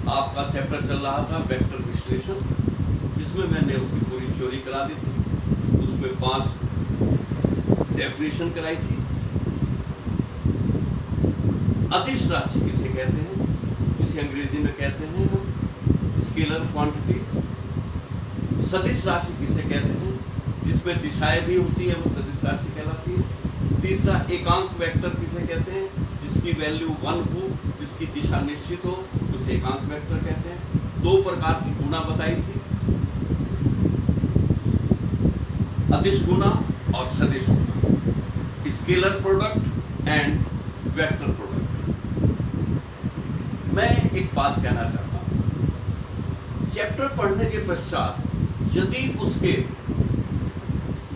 आपका चैप्टर चल रहा था वेक्टर विश्लेषण, जिसमें मैंने उसकी पूरी थ्योरी करा दी थी। उसमें 5 डेफिनेशन कराई थी। अदिश राशि किसे कहते हैं, जिसे अंग्रेजी में कहते हैं स्केलर क्वांटिटीज। सदिश राशि किसे कहते हैं, जिसमें दिशाएं भी होती है, वो सदिश राशि कहलाती है। तीसरा एकांक वेक्टर किसे कहते हैं, जिसकी वैल्यू 1 हो, जिसकी दिशा निश्चित हो, उसे एकांक वेक्टर कहते हैं। 2 प्रकार की गुणा बताई थी, अदिश गुणा और सदिश गुणा, scalar product and vector product. मैं एक बात कहना चाहता हूं, चैप्टर पढ़ने के पश्चात यदि उसके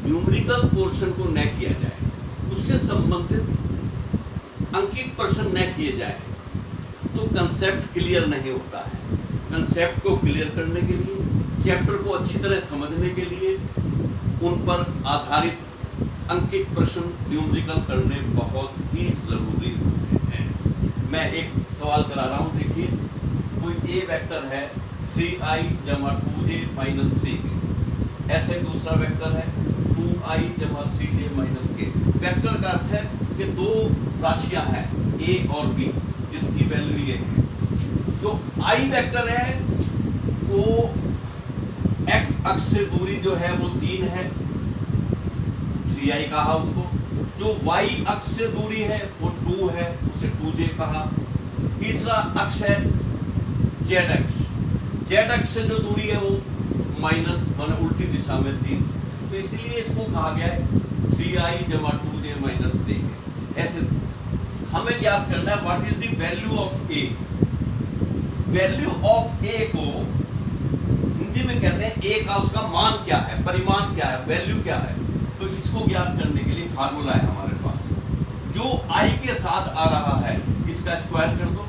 न्यूमेरिकल पोर्शन को न किया जाए, उससे संबंधित अंकित प्रश्न न किए जाए, तो कंसेप्ट क्लियर नहीं होता है। कंसेप्ट को क्लियर करने के लिए, चैप्टर को अच्छी तरह समझने के लिए, उन पर आधारित अंकित प्रश्न न्यूमेरिकल करने बहुत ही जरूरी होते हैं। मैं एक सवाल करा रहा हूं, देखिए कोई ए वेक्टर है 3i जमा 2j माइनस 3k, ऐसे दूसरा वेक्टर है 2i जमा 3j माइनस k। वेक्टर का अर्थ है कि 2 राशियां हैं a और b, जिसकी वैल्यू ये है। जो i वेक्टर है वो x अक्ष से दूरी जो है वो 3 है, 3i कहा उसको। जो y अक्ष से दूरी है वो 2 है, उसे 2j कहा। तीसरा अक्ष है z अक्ष, z अक्ष से जो दूरी है वो -1 उल्टी दिशा में 3, तो इसलिए इसको कहा गया है 3i जमा 2j माइनस 3k। ऐसे हमें याद करना है what is the value of a। Value of a को हिंदी में कहते हैं a का उसका मान क्या है, परिमाण क्या है, वैल्यू क्या है। तो इसको ज्ञात करने के लिए फार्मूला है हमारे पास। जो i के साथ आ रहा है इसका स्क्वायर कर दो,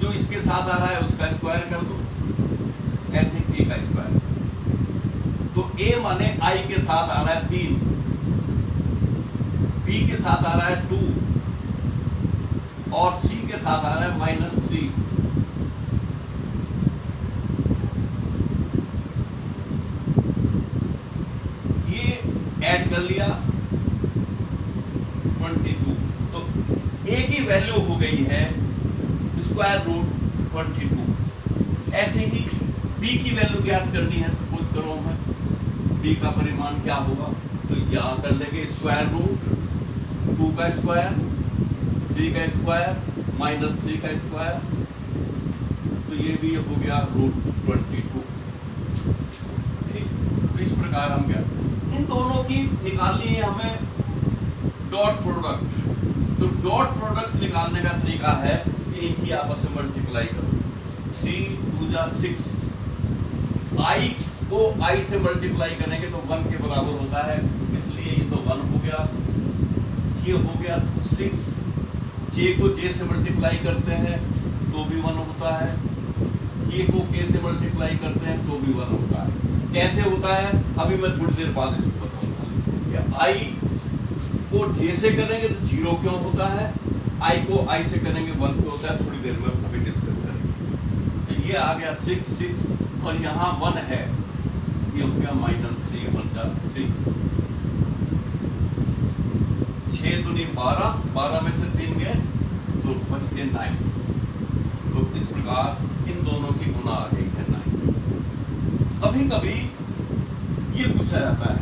जो इसके साथ आ रहा है उसका स्क्वायर कर दो, ऐसे k का स्क्वायर। तो a माने i के साथ आ रहा है 3, b के साथ आ रहा है 2 और c के साथ आ रहा है -3। ये ऐड कर लिया 22, तो a की वैल्यू हो गई है स्क्वायर रूट 22। ऐसे ही b की वैल्यू ज्ञात करनी है। सपोज करो मैं b का परिमाण क्या होगा, तो यहां कर लेंगे स्क्वायर रूट 2 का स्क्वायर, 3 का स्क्वायर माइनस 3 का स्क्वायर, तो ये भी हो गया रूट 22। ठीक, तो इस प्रकार हम क्या, इन दोनों की निकालनी है हमें डॉट प्रोडक्ट। तो डॉट प्रोडक्ट निकालने का तरीका है कि इनकी आपस में मल्टीप्लाई करो। 3 2 जा 6, i को i से मल्टीप्लाई करेंगे तो 1 के बराबर होता है, इसलिए ये तो 1 हो गया। ये हो गया 6, j को j से मल्टीप्लाई करते हैं तो भी 1 होता है, k को k से मल्टीप्लाई करते हैं तो भी 1 होता है। कैसे होता है अभी मैं थोड़ी देर बाद इसको बताऊंगा। i को j से करेंगे तो 0 क्यों होता है, i को i से करेंगे 1 क्यों होता है, थोड़ी देर में अभी डिस्कस करेंगे। तो ये आ गया 6 6 और यहाँ 1 है, ये हो गया -3 1 जा 3। 6 दूनी 12, 12 में से 3 गए तो बच गए 9। तो इस प्रकार इन दोनों की गुना आ गई है 9। कभी कभी ये पूछा जाता है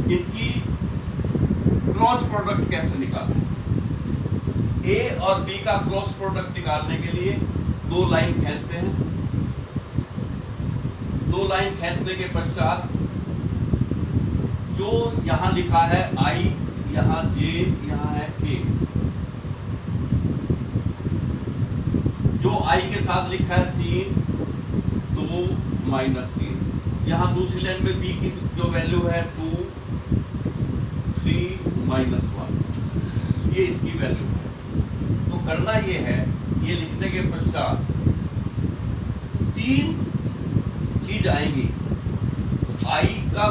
इनकी क्रॉस प्रोडक्ट कैसे निकालें। a और b का क्रॉस प्रोडक्ट निकालने के लिए 2 लाइन खींचते हैं। 2 लाइन खींचने के पश्चात जो यहां लिखा है i, यहाँ j, यहाँ है k, जो i के साथ लिखा है 3 2 -3, यहाँ दूसरी लाइन में b की जो वैल्यू है 2 3 -1, ये इसकी वैल्यू है। तो करना ये है, ये लिखने के पश्चात 3 चीज आएंगी, i का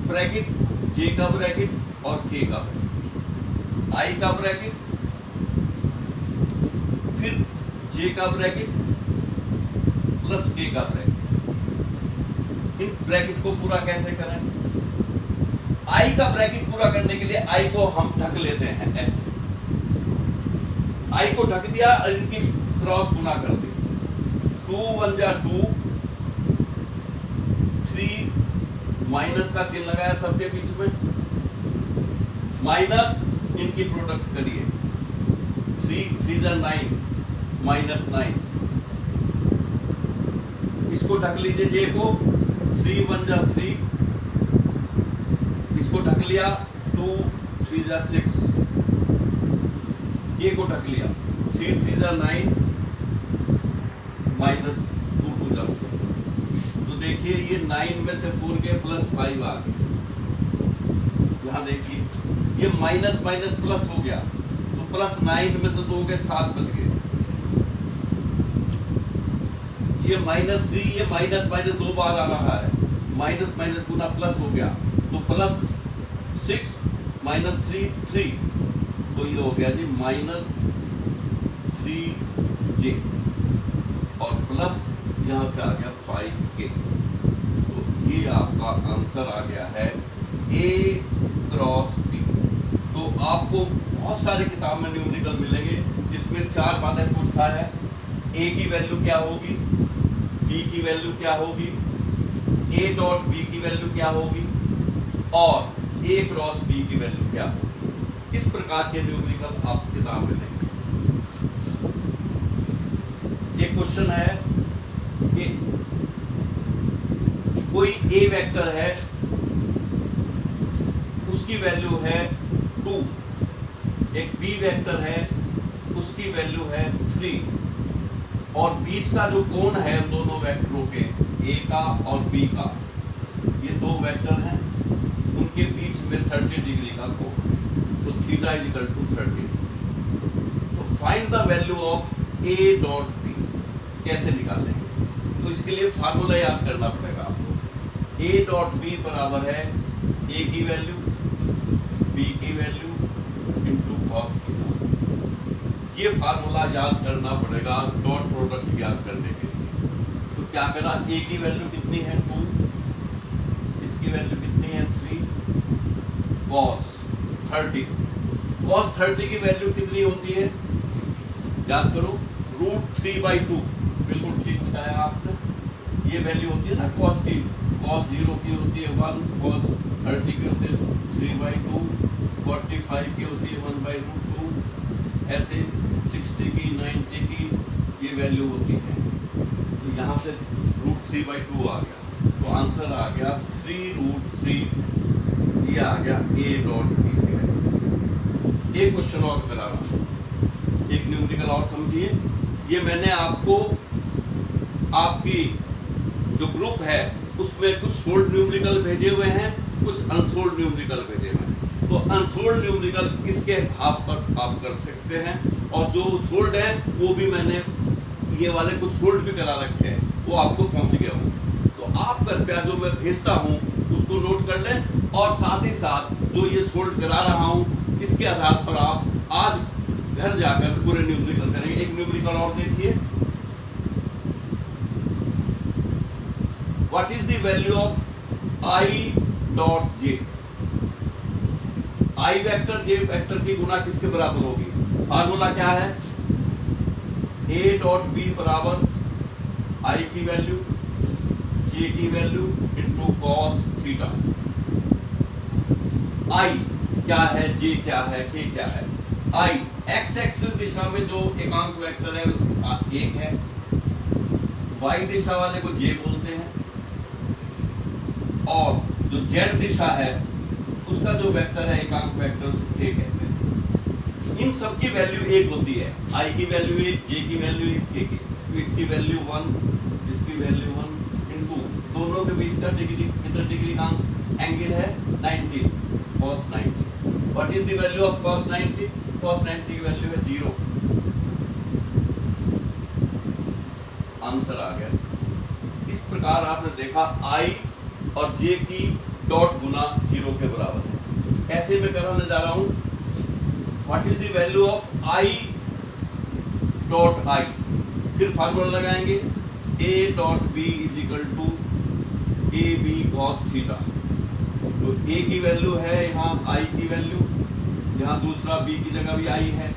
ब्रैकेट, j का ब्रैकेट और k का ब्रैकेट। i का ब्रैकेट, फिर j जे का ब्रैकेट प्लस के का ब्रैकेट। इन ब्रैकेट को पूरा कैसे करें? आई का ब्रैकेट पूरा करने के लिए आई को हम ढक लेते हैं ऐसे, आई को ढक दिया और इनकी क्रॉस गुना कर दी। 2 1 जा 2, 3 माइनस का चिन्ह लगाया सबके बीच में, माइनस इनकी प्रोडक्ट करिए, 3 3 जा 9 माइनस 9, इसको ढक लीजिए जे को, 3 1 जा 3, इसको ढक लिया, 2 3 जा 6, ये को ढक लिया, 3 3 जा 9 माइनस 2 2 जा 4। तो देखिए ये 9 में से 4 के प्लस 5 आ गए। यहाँ देखिए ये माइनस माइनस प्लस हो गया, तो प्लस 9 में से 2 के 7 बच गए। ये -3, ये माइनस माइनस 2 बार आ रहा है, माइनस माइनस गुना प्लस हो गया, तो प्लस 6 माइनस 3 3, तो ये हो गया जी -3j और प्लस यहां से आ गया 5k। तो ये आपका आंसर आ गया है A क्रॉस B। तो आपको बहुत सारी किताब में न्यूमेरिकल मिलेंगे जिसमें 4 बातें पूछता है, A की वैल्यू क्या होगी, B की वैल्यू क्या होगी, A डॉट B की वैल्यू क्या होगी और A क्रॉस B की वैल्यू क्या होगी। इस प्रकार के न्यूमेरिकल आप किताब में लेंगे। एक क्वेश्चन है कि कोई A वेक्टर है, उसकी वैल्यू है 2, एक B वेक्टर है, उसकी वैल्यू है 3, और बीच का जो कोण है दोनों वेक्टरों के, A का और B का, ये 2 वेक्टर हैं, उनके बीच में 30 डिग्री का कोण, तो थीटा इज इक्वल टू 30। तो find the value of A dot B, कैसे निकालेंगे? तो इसके लिए फार्मूला याद करना पड़ेगा आपको। A डॉट B बराबर है A की वैल्यू B की वैल्यू इंटू कॉस थीटा। ये फार्मूला याद करना पड़ेगा डॉट प्रोडक्ट याद करने के लिए। तो क्या करा, A की वैल्यू कितनी है 2, इसकी वैल्यू कितनी है 3, कॉस 30, कॉस 30 की वैल्यू कितनी होती है याद करो, √3/2। बिल्कुल ठीक बताया आपने, ये वैल्यू होती है ना कॉस की, कॉस 0 की होती है 1, कॉस 30 की होती है 3/2, 45 की होती है 1/√2, ऐसे 60 की 90 की ये वैल्यू होती है। तो यहाँ से √3/2 आ गया, तो आंसर आ गया 3√3, ये आ गया A डॉट B। एक क्वेश्चन और करा रहा हूं, एक न्यूमेरिकल और समझिए। ये मैंने आपको आपकी जो ग्रुप है उसमें कुछ सोल्ड न्यूमेरिकल भेजे हुए हैं, कुछ अनसोल्ड न्यूमेरिकल भेजे हुए हैं। तो अनसोल्ड न्यूमेरिकल इसके भाव पर आप कर सकते हैं, और जो सोल्ड है वो भी मैंने ये वाले कुछ सोल्ड भी करा रखे हैं, वो आपको पहुंच गया हो। तो आप कृपया जो मैं भेजता हूं उसको नोट कर लें, और साथ ही साथ जो ये सोल्ड करा रहा हूं इसके आधार पर आप आज घर जाकर पूरे न्यूमेरिकल करेंगे। एक न्यूमेरिकल और देखिए, what is the value of I dot J। I vector J vector की गुना किसके बराबर होगी? फार्मूला क्या है, A डॉट B बराबर I की वैल्यू J की value into cos theta. I क्या है, J क्या है, K क्या है? I x एक्सिस दिशा में जो एकांक वेक्टर है 1 है, y दिशा वाले को J बोलते हैं, और जो z दिशा है उसका जो वेक्टर है एकांक वेक्टर उसको K कहते हैं। इन सब की वैल्यू 1 होती है, I की वैल्यू 1, J की वैल्यू 1, K की, तो इसकी वैल्यू 1, इसकी वैल्यू 1 इंटू दोनों के बीच का डिग्री, कितना डिग्री का एंगल है 90, cos 90। What is the value of cos 90? cos 90 की वैल्यू है 0। आंसर आ गया। इस प्रकार आपने देखा I और J की डॉट गुना 0 के बराबर है। ऐसे में कराने जा रहा हूं, what is the value of I dot I। फिर फार्मूला लगाएंगे A dot B is equal to A B cos theta. तो ए की वैल्यू है यहाँ आई की वैल्यू, यहाँ दूसरा बी की जगह भी आई है।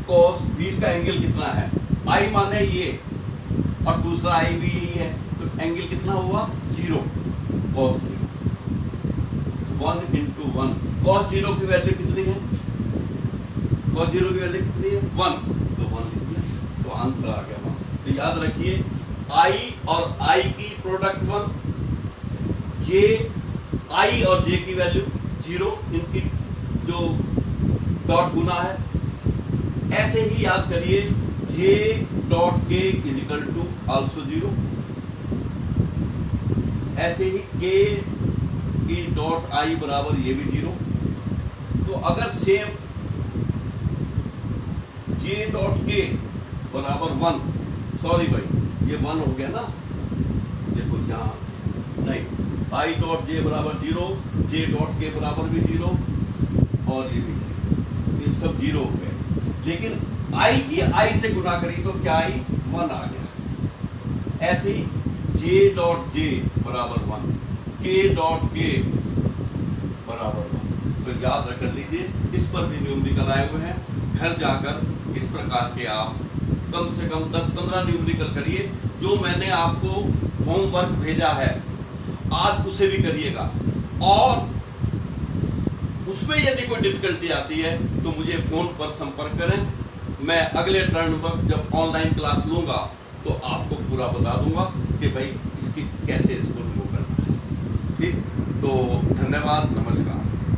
कॉस बीच का एंगल कितना है, आई माने ये और दूसरा आई भी यही है, तो एंगल कितना हुआ 0, कॉस 0, 1 इंटू 1। कॉस 0 की वैल्यू कितनी है, कॉस 0 की वैल्यू कितनी है 1, तो 1 लिखना, तो आंसर आ गया 1। तो याद रखिए आई और आई की प्रोडक्ट 1, जे आई और जे की वैल्यू 0, इनकी जो डॉट गुना है। ऐसे ही याद करिए जे डॉट के इज इक्वल टू आल्सो 0, ऐसे ही के की डॉट आई बराबर ये भी 0। तो अगर सेम जे डॉट के बराबर 1, सॉरी भाई ये 1 हो गया ना, देखो यहाँ नहीं, आई डॉट जे बराबर 0, जे डॉट के बराबर भी 0 और ये भी 0, ये सब 0 हो गए। लेकिन आई की आई से गुणा करी तो क्या आई 1 आ गया। ऐसे ही जे डॉट जे बराबर 1, के डॉट के बराबर 1। तो याद रख लीजिए, इस पर भी न्यूमेरिकल आए हुए हैं। घर जाकर इस प्रकार के आप कम से कम 10-15 न्यूमेरिकल करिए। जो मैंने आपको होमवर्क भेजा है आज उसे भी करिएगा, और उसमें यदि कोई डिफिकल्टी आती है तो मुझे फोन पर संपर्क करें। मैं अगले टर्न पर जब ऑनलाइन क्लास लूंगा तो आपको पूरा बता दूंगा कि भाई इसकी कैसे इसको रिमूव करना है। ठीक, तो धन्यवाद, नमस्कार।